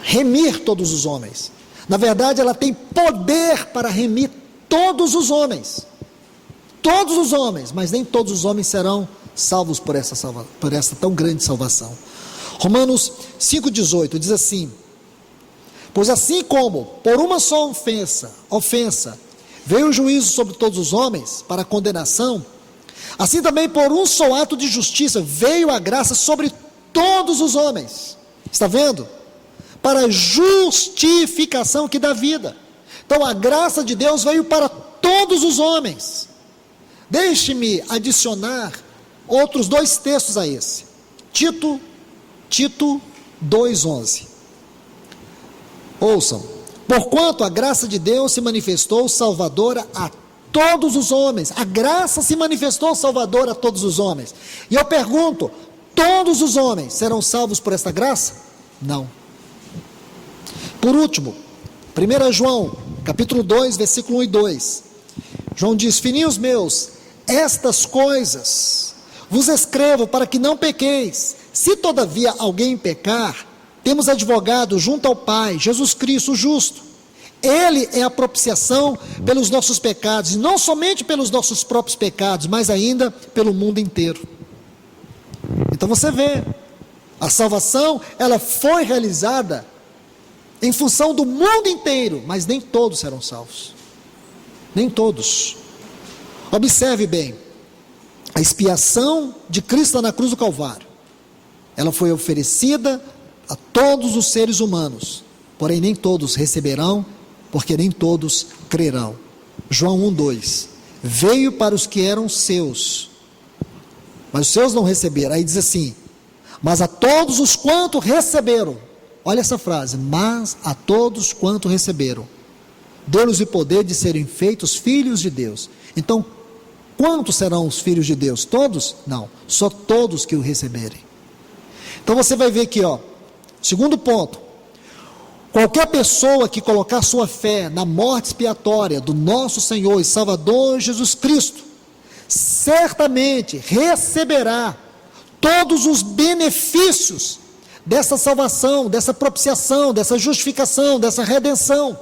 remir todos os homens. Na verdade, ela tem poder para remir todos os homens, mas nem todos os homens serão salvos por essa tão grande salvação. Romanos 5,18 diz assim: pois assim como por uma só ofensa veio o juízo sobre todos os homens para condenação, assim também por um só ato de justiça veio a graça sobre todos os homens. Está vendo? Para justificação que dá vida. Então a graça de Deus veio para todos os homens. Deixe-me adicionar outros dois textos a esse. Tito 2,11. Ouçam: porquanto a graça de Deus se manifestou salvadora a todos os homens. A graça se manifestou salvadora a todos os homens. E eu pergunto: todos os homens serão salvos por esta graça? Não. Por último, 1 João, capítulo 2, versículo 1 e 2. João diz: filhinhos meus, estas coisas vos escrevo para que não pequeis. Se todavia alguém pecar, temos advogado junto ao Pai, Jesus Cristo o justo. Ele é a propiciação pelos nossos pecados, e não somente pelos nossos próprios pecados, mas ainda pelo mundo inteiro. Então você vê, a salvação, ela foi realizada em função do mundo inteiro, mas nem todos serão salvos. Nem todos. Observe bem, a expiação de Cristo na cruz do Calvário, ela foi oferecida a todos os seres humanos, porém nem todos receberão, porque nem todos crerão. João 1,2. Veio para os que eram seus, mas os seus não receberam. Aí diz assim: mas a todos os quanto receberam, olha essa frase, mas a todos quanto receberam, deu-lhes o poder de serem feitos filhos de Deus. Então, quantos serão os filhos de Deus? Todos? Não, só todos que o receberem. Então você vai ver aqui, segundo ponto: qualquer pessoa que colocar sua fé na morte expiatória do nosso Senhor e Salvador Jesus Cristo, certamente receberá todos os benefícios dessa salvação, dessa propiciação, dessa justificação, dessa redenção.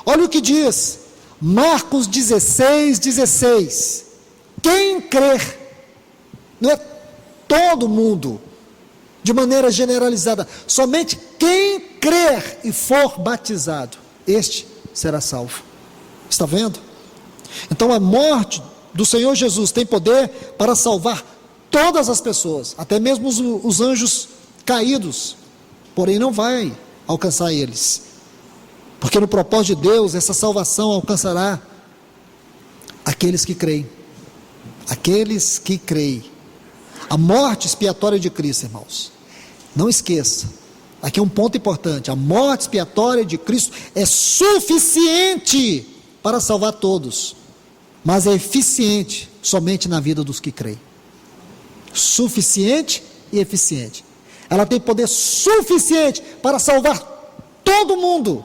Olha o que diz Marcos 16:16. Quem crer, não é todo mundo, de maneira generalizada, somente quem crer e for batizado, este será salvo. Está vendo? Então a morte do Senhor Jesus tem poder para salvar todas as pessoas, até mesmo os anjos caídos, porém não vai alcançar eles, porque no propósito de Deus, essa salvação alcançará aqueles que creem. Aqueles que creem. A morte expiatória de Cristo, irmãos. Não esqueça. Aqui é um ponto importante. A morte expiatória de Cristo é suficiente para salvar todos. Mas é eficiente somente na vida dos que creem. Suficiente e eficiente. Ela tem poder suficiente para salvar todo mundo.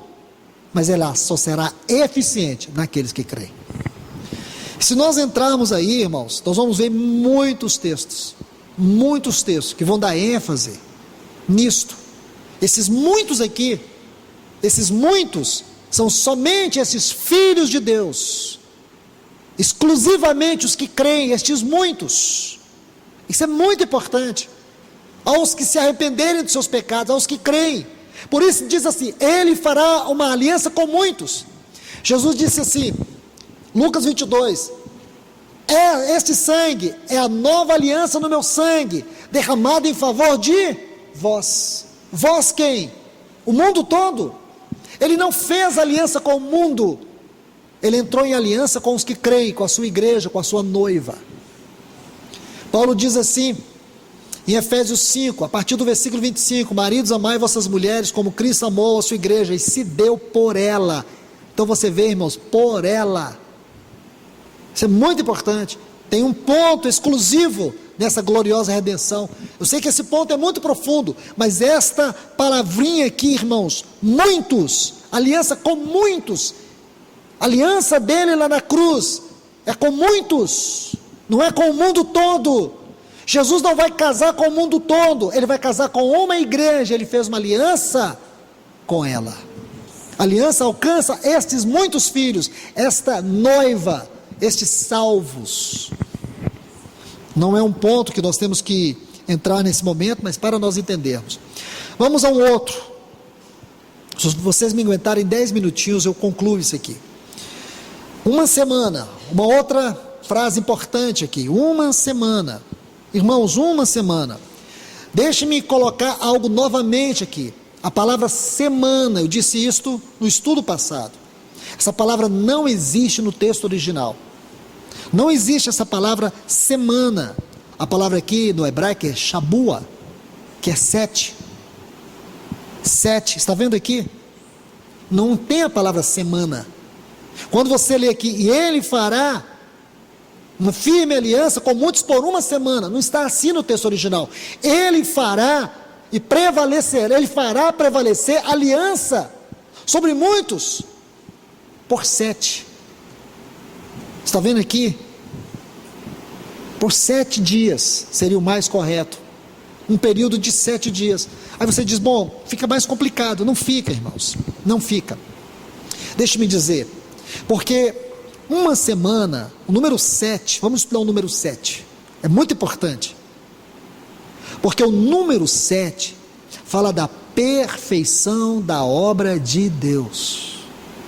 Mas ela só será eficiente naqueles que creem. Se nós entrarmos aí, irmãos, nós vamos ver muitos textos que vão dar ênfase nisto. Esses muitos aqui, esses muitos, são somente esses filhos de Deus, exclusivamente os que creem, estes muitos. Isso é muito importante. Aos que se arrependerem dos seus pecados, aos que creem. Por isso diz assim: Ele fará uma aliança com muitos. Jesus disse assim, Lucas 22, este sangue é a nova aliança no meu sangue, derramado em favor de vós. Vós quem? O mundo todo. Ele não fez aliança com o mundo, ele entrou em aliança com os que creem, com a sua igreja, com a sua noiva. Paulo diz assim, em Efésios 5, a partir do versículo 25, maridos, amai vossas mulheres como Cristo amou a sua igreja e se deu por ela. Então você vê, irmãos, por ela. Isso é muito importante. Tem um ponto exclusivo nessa gloriosa redenção. Eu sei que esse ponto é muito profundo, mas esta palavrinha aqui, irmãos, muitos, aliança com muitos, aliança dele lá na cruz, é com muitos, não é com o mundo todo. Jesus não vai casar com o mundo todo, ele vai casar com uma igreja, ele fez uma aliança com ela. A aliança alcança estes muitos filhos, esta noiva, estes salvos. Não é um ponto que nós temos que entrar nesse momento, mas para nós entendermos. Vamos a um outro. Se vocês me aguentarem 10 minutinhos, eu concluo isso aqui. Uma semana, uma outra frase importante aqui, uma semana. Irmãos, uma semana. Deixe-me colocar algo novamente aqui. A palavra semana, eu disse isto no estudo passado. Essa palavra não existe no texto original. Não existe essa palavra semana. A palavra aqui no hebraico é shabua, que é 7. 7, está vendo aqui? Não tem a palavra semana. Quando você lê aqui, e ele fará uma firme aliança com muitos por uma semana, não está assim no texto original. Ele fará e prevalecer, ele fará prevalecer aliança sobre muitos por 7. Está vendo aqui? Por 7 dias seria o mais correto. Um período de 7 dias. Aí você diz, bom, fica mais complicado. Não fica, irmãos, não fica. Deixe-me dizer, porque uma semana, o número 7, vamos estudar o número 7, é muito importante, porque o número 7 fala da perfeição da obra de Deus.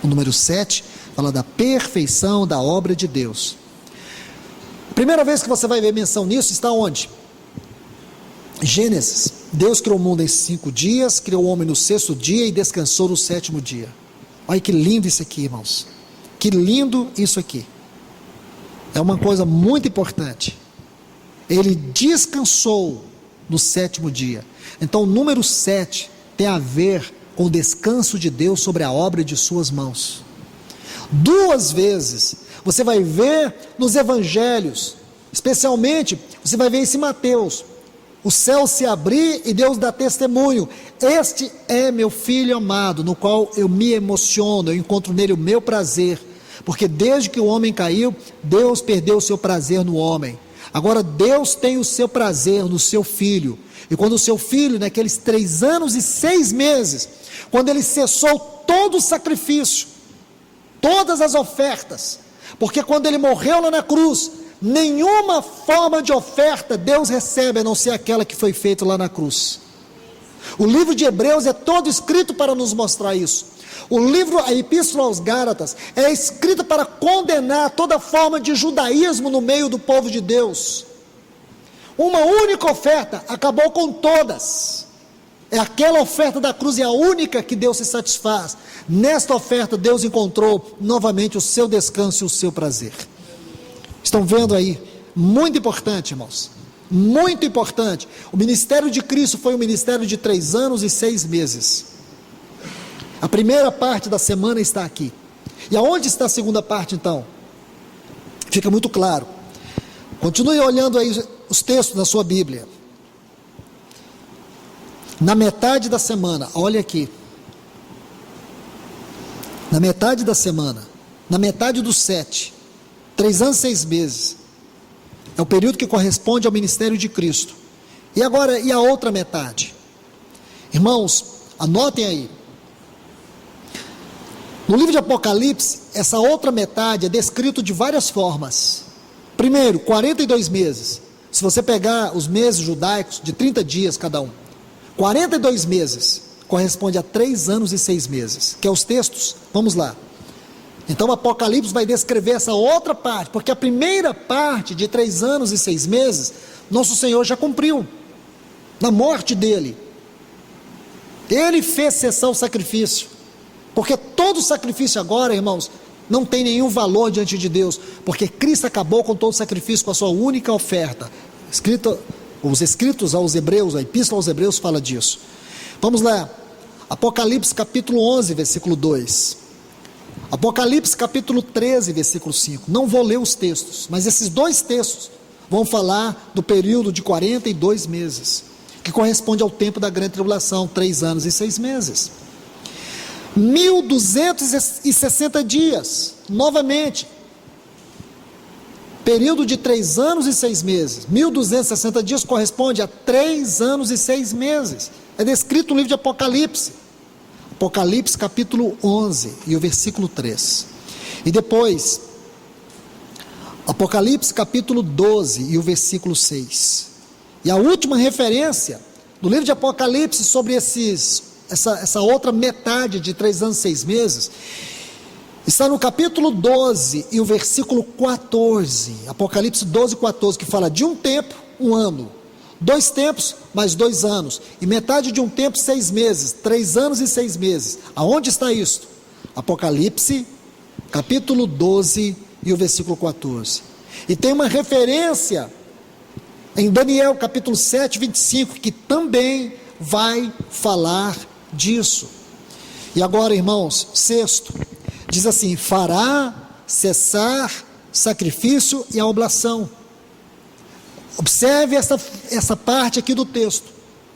O número 7 fala da perfeição da obra de Deus. A primeira vez que você vai ver menção nisso está onde? Gênesis. Deus criou o mundo em 5 dias, criou o homem no 6º dia e descansou no 7º dia. Olha que lindo isso aqui, irmãos. Que lindo isso aqui. É uma coisa muito importante. Ele descansou no 7º dia. Então o número 7 tem a ver com o descanso de Deus sobre a obra de suas mãos. 2 vezes você vai ver nos evangelhos, especialmente você vai ver isso em Mateus, o céu se abrir e Deus dá testemunho, este é meu filho amado, no qual eu me emociono, eu encontro nele o meu prazer, porque desde que o homem caiu, Deus perdeu o seu prazer no homem. Agora Deus tem o seu prazer no seu filho, e quando o seu filho, naqueles 3 anos e 6 meses, quando ele cessou todo o sacrifício, todas as ofertas, porque quando ele morreu lá na cruz, nenhuma forma de oferta Deus recebe, a não ser aquela que foi feita lá na cruz. O livro de Hebreus é todo escrito para nos mostrar isso. O livro, a Epístola aos Gálatas, é escrita para condenar toda forma de judaísmo no meio do povo de Deus. Uma única oferta acabou com todas. É aquela oferta da cruz, é a única que Deus se satisfaz. Nesta oferta Deus encontrou novamente o seu descanso e o seu prazer. Estão vendo aí Muito importante, irmãos. Muito importante. O ministério de Cristo foi um ministério de 3 anos e 6 meses. A primeira parte da semana está aqui. E aonde está a segunda parte, então? Fica muito claro. Continue olhando aí os textos na sua Bíblia. Na metade da semana, olha aqui. Na metade da semana, na metade dos 7, 3 anos e 6 meses, é o período que corresponde ao ministério de Cristo. E agora, e a outra metade? Irmãos, anotem aí. No livro de Apocalipse, essa outra metade é descrito de várias formas. Primeiro, 42 meses. Se você pegar os meses judaicos, de 30 dias cada um, 42 meses corresponde a 3 anos e 6 meses. Que é os textos? Vamos lá. Então o Apocalipse vai descrever essa outra parte, porque a primeira parte de 3 anos e 6 meses, nosso Senhor já cumpriu, na morte dele. Ele fez cessar o sacrifício, porque todo sacrifício agora, irmãos, não tem nenhum valor diante de Deus, porque Cristo acabou com todo sacrifício com a sua única oferta. Os escritos aos Hebreus, a Epístola aos Hebreus fala disso. Vamos lá, Apocalipse capítulo 11, versículo 2. Apocalipse capítulo 13, versículo 5. Não vou ler os textos, mas esses 2 textos vão falar do período de 42 meses, que corresponde ao tempo da grande tribulação, 3 anos e 6 meses. 1260 dias, novamente, período de 3 anos e 6 meses, 1260 dias corresponde a 3 anos e 6 meses, é descrito no livro de Apocalipse, Apocalipse capítulo 11 e o versículo 3, e depois, Apocalipse capítulo 12 e o versículo 6, e a última referência, no livro de Apocalipse sobre essa outra metade de 3 anos e 6 meses, está no capítulo 12 e o versículo 14, Apocalipse 12, 14, que fala de um tempo, um ano, 2 tempos, mais 2 anos, e metade de um tempo, 6 meses, 3 anos e 6 meses, aonde está isto? Apocalipse, capítulo 12 e o versículo 14, e tem uma referência em Daniel, capítulo 7, 25, que também vai falar disso. E agora, irmãos, sexto, diz assim: fará cessar sacrifício e a oblação. Observe essa parte aqui do texto,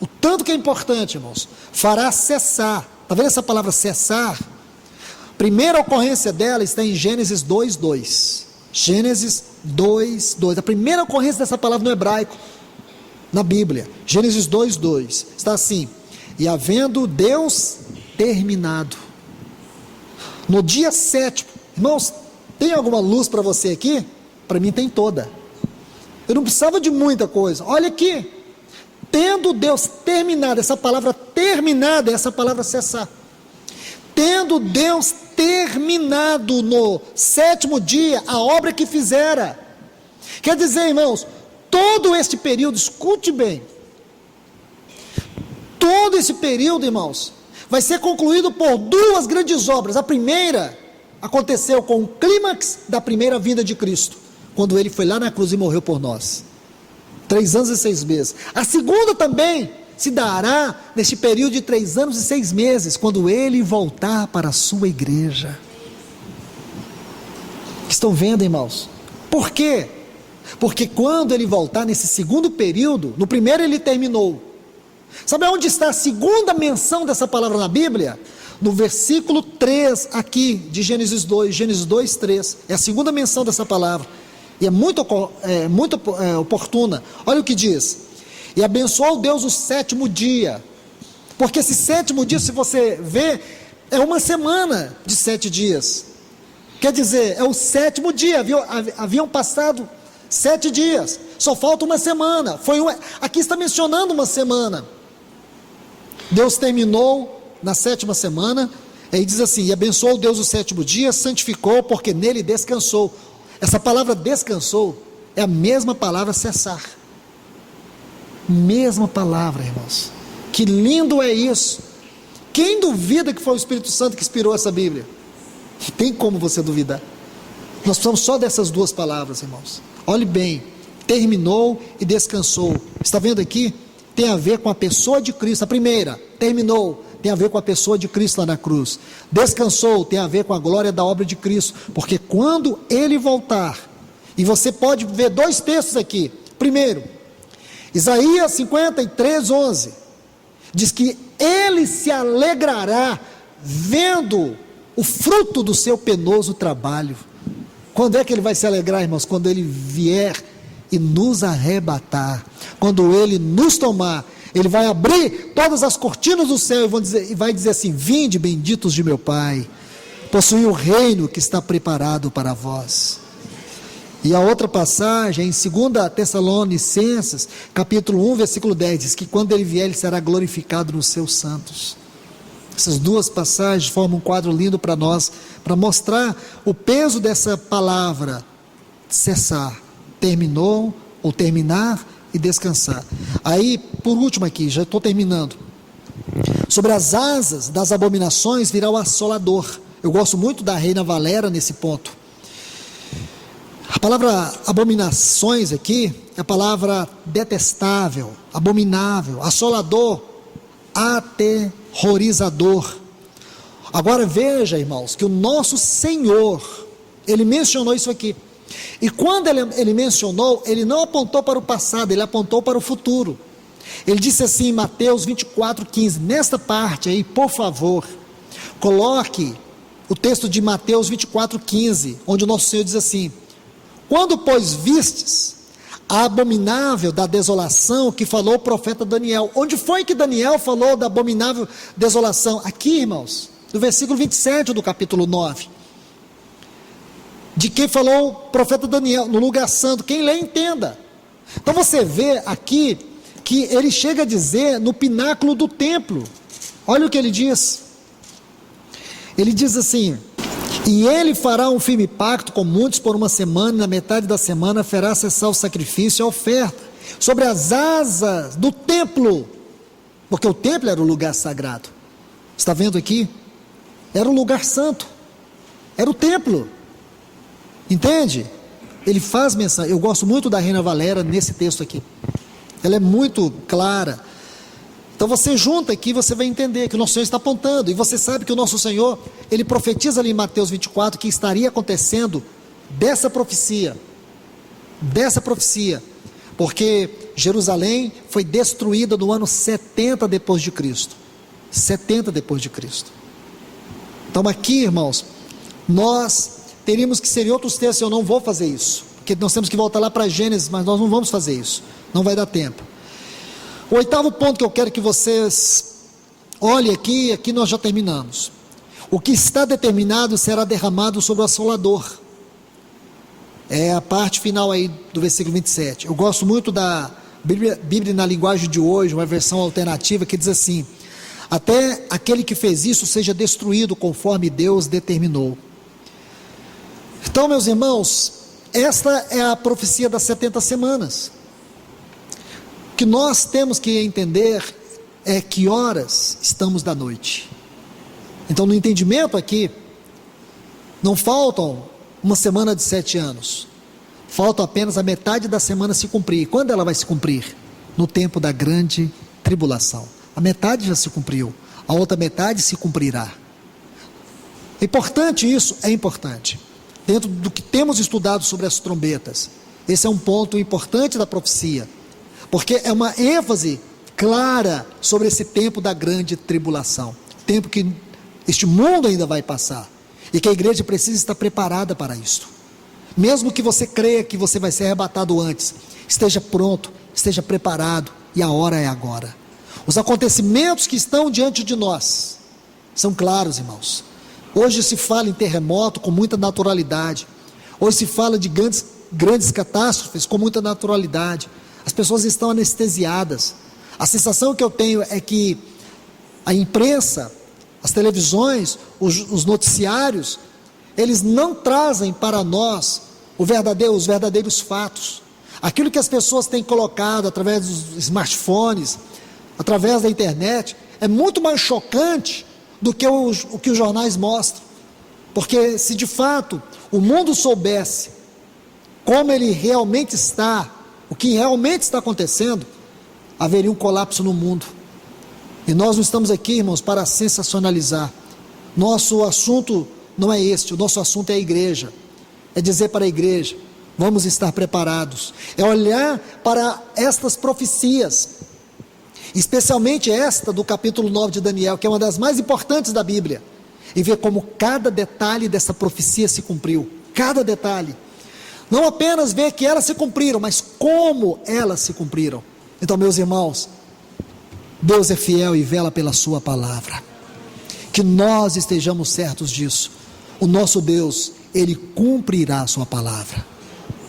o tanto que é importante, irmãos. Fará cessar, está vendo essa palavra cessar? Primeira ocorrência dela está em Gênesis 2:2. Gênesis 2:2, a primeira ocorrência dessa palavra no hebraico, na Bíblia, Gênesis 2:2, está assim: e havendo Deus terminado, no dia 7º, irmãos, tem alguma luz para você aqui? Para mim tem toda, eu não precisava de muita coisa, olha aqui, tendo Deus terminado, essa palavra terminada é essa palavra cessar, tendo Deus terminado no 7º dia a obra que fizera, quer dizer, irmãos, todo este período, escute bem, todo esse período, irmãos, vai ser concluído por 2 grandes obras. A primeira aconteceu com o clímax da primeira vinda de Cristo, quando ele foi lá na cruz e morreu por nós, 3 anos e 6 meses. A segunda também se dará neste período de 3 anos e 6 meses, quando ele voltar para a sua igreja. Estão vendo, irmãos? Por quê? Porque quando ele voltar nesse segundo período, no primeiro ele terminou. Sabe onde está a segunda menção dessa palavra na Bíblia? No versículo 3 aqui de Gênesis 2, Gênesis 2, 3, é a segunda menção dessa palavra, e é muito oportuna. Olha o que diz: e abençoou Deus o 7º dia, porque esse 7º dia, se você ver, é uma semana de 7 dias, quer dizer, é o 7º dia, haviam passado 7 dias, só falta uma semana, aqui está mencionando uma semana. Deus terminou na 7ª semana, aí diz assim: e abençoou Deus o 7º dia, santificou, porque nele descansou. Essa palavra descansou é a mesma palavra cessar, mesma palavra, irmãos. Que lindo é isso! Quem duvida que foi o Espírito Santo que inspirou essa Bíblia? Tem como você duvidar? Nós precisamos só dessas 2 palavras, irmãos. Olhe bem, terminou e descansou. Está vendo aqui? Tem a ver com a pessoa de Cristo. A primeira, terminou, tem a ver com a pessoa de Cristo lá na cruz. Descansou, tem a ver com a glória da obra de Cristo, porque quando Ele voltar, e você pode ver dois textos aqui. Primeiro, Isaías 53, 11, diz que Ele se alegrará vendo o fruto do seu penoso trabalho. Quando é que Ele vai se alegrar, irmãos? Quando Ele vier e nos arrebatar, quando Ele nos tomar, Ele vai abrir todas as cortinas do céu e vai dizer assim: vinde, benditos de meu Pai, possuí o reino que está preparado para vós. E a outra passagem, em 2 Tessalonicenses, capítulo 1, versículo 10, diz que quando Ele vier, Ele será glorificado nos seus santos. Essas duas passagens formam um quadro lindo para nós, para mostrar o peso dessa palavra, cessar, terminou, ou terminar e descansar. Aí, por último aqui, já estou terminando. Sobre as asas das abominações virá o assolador. Eu gosto muito da Reina Valera nesse ponto. A palavra abominações aqui é a palavra detestável, abominável, assolador, aterrorizador. Agora veja, irmãos, que o nosso Senhor, Ele mencionou isso aqui. E quando ele mencionou, Ele não apontou para o passado, Ele apontou para o futuro. Ele disse assim em Mateus 24, 15, nesta parte aí, por favor, coloque o texto de Mateus 24, 15, onde o nosso Senhor diz assim: quando, pois, vistes a abominável da desolação que falou o profeta Daniel. Onde foi que Daniel falou da abominável desolação? Aqui, irmãos, no versículo 27 do capítulo 9. De quem falou o profeta Daniel, no lugar santo. Quem lê, entenda. Então você vê aqui que ele chega a dizer no pináculo do templo. Olha o que ele diz. Ele diz assim: e ele fará um firme pacto com muitos por uma semana, e na metade da semana fará cessar o sacrifício e a oferta, sobre as asas do templo, porque o templo era o lugar sagrado. Está vendo aqui? Era o lugar santo, era o templo. Entende? Ele faz menção. Eu gosto muito da Reina Valera nesse texto aqui. Ela é muito clara. Então você junta aqui, você vai entender que o nosso Senhor está apontando. E você sabe que o nosso Senhor, Ele profetiza ali em Mateus 24 que estaria acontecendo dessa profecia. Porque Jerusalém foi destruída no ano 70 depois de Cristo. 70 depois de Cristo. Então aqui, irmãos, nós teríamos que ser em outros textos. Eu não vou fazer isso, porque nós temos que voltar lá para Gênesis, mas nós não vamos fazer isso, não vai dar tempo. O oitavo ponto que eu quero que vocês olhem aqui nós já terminamos. O que está determinado será derramado sobre o assolador. É a parte final aí do versículo 27. Eu gosto muito da Bíblia na linguagem de hoje, uma versão alternativa que diz assim: até aquele que fez isso seja destruído conforme Deus determinou. Então, meus irmãos, esta é a profecia das 70 semanas. O que nós temos que entender é que horas estamos da noite. Então, no entendimento aqui, não faltam uma semana de 7 anos. Falta apenas a metade da semana se cumprir. E quando ela vai se cumprir? No tempo da grande tribulação. A metade já se cumpriu, a outra metade se cumprirá. É importante isso? É importante. Dentro do que temos estudado sobre as trombetas, esse é um ponto importante da profecia, porque é uma ênfase clara sobre esse tempo da grande tribulação, tempo que este mundo ainda vai passar, e que a igreja precisa estar preparada para isso. Mesmo que você creia que você vai ser arrebatado antes, esteja pronto, esteja preparado, e a hora é agora. Os acontecimentos que estão diante de nós são claros, irmãos. Hoje se fala em terremoto com muita naturalidade. Hoje se fala de grandes catástrofes com muita naturalidade. As pessoas estão anestesiadas. A sensação que eu tenho é que a imprensa, as televisões, os noticiários, eles não trazem para nós os verdadeiros fatos. Aquilo que as pessoas têm colocado através dos smartphones, através da internet, é muito mais chocante do que o que os jornais mostram. Porque se de fato o mundo soubesse como ele realmente está, o que realmente está acontecendo, haveria um colapso no mundo. E nós não estamos aqui, irmãos, para sensacionalizar. Nosso assunto não é este, o nosso assunto é a igreja. É dizer para a igreja, vamos estar preparados. É olhar para estas profecias, especialmente esta do capítulo 9 de Daniel, que é uma das mais importantes da Bíblia, e ver como cada detalhe dessa profecia se cumpriu. Cada detalhe. Não apenas ver que elas se cumpriram, mas como elas se cumpriram. Então, meus irmãos, Deus é fiel e vela pela sua palavra. Que nós estejamos certos disso. O nosso Deus, Ele cumprirá a sua palavra.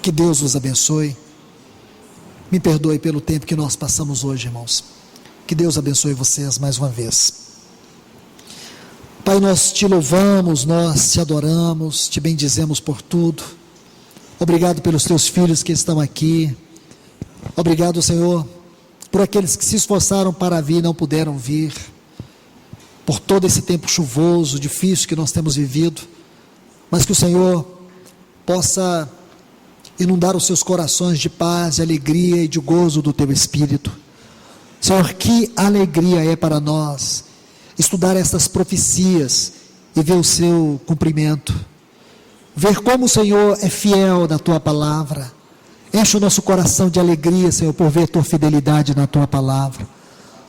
Que Deus os abençoe. Me perdoe pelo tempo que nós passamos hoje, irmãos. Que Deus abençoe vocês mais uma vez. Pai, nós te louvamos, nós te adoramos, te bendizemos por tudo. Obrigado pelos teus filhos que estão aqui. Obrigado, Senhor, por aqueles que se esforçaram para vir e não puderam vir. Por todo esse tempo chuvoso, difícil que nós temos vivido. Mas que o Senhor possa inundar os seus corações de paz, de alegria e de gozo do teu Espírito. Senhor, que alegria é para nós estudar estas profecias e ver o seu cumprimento. Ver como o Senhor é fiel na tua palavra. Enche o nosso coração de alegria, Senhor, por ver tua fidelidade na tua palavra.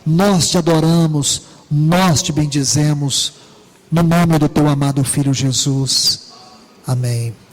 Nós te adoramos, nós te bendizemos, no nome do teu amado Filho Jesus. Amém.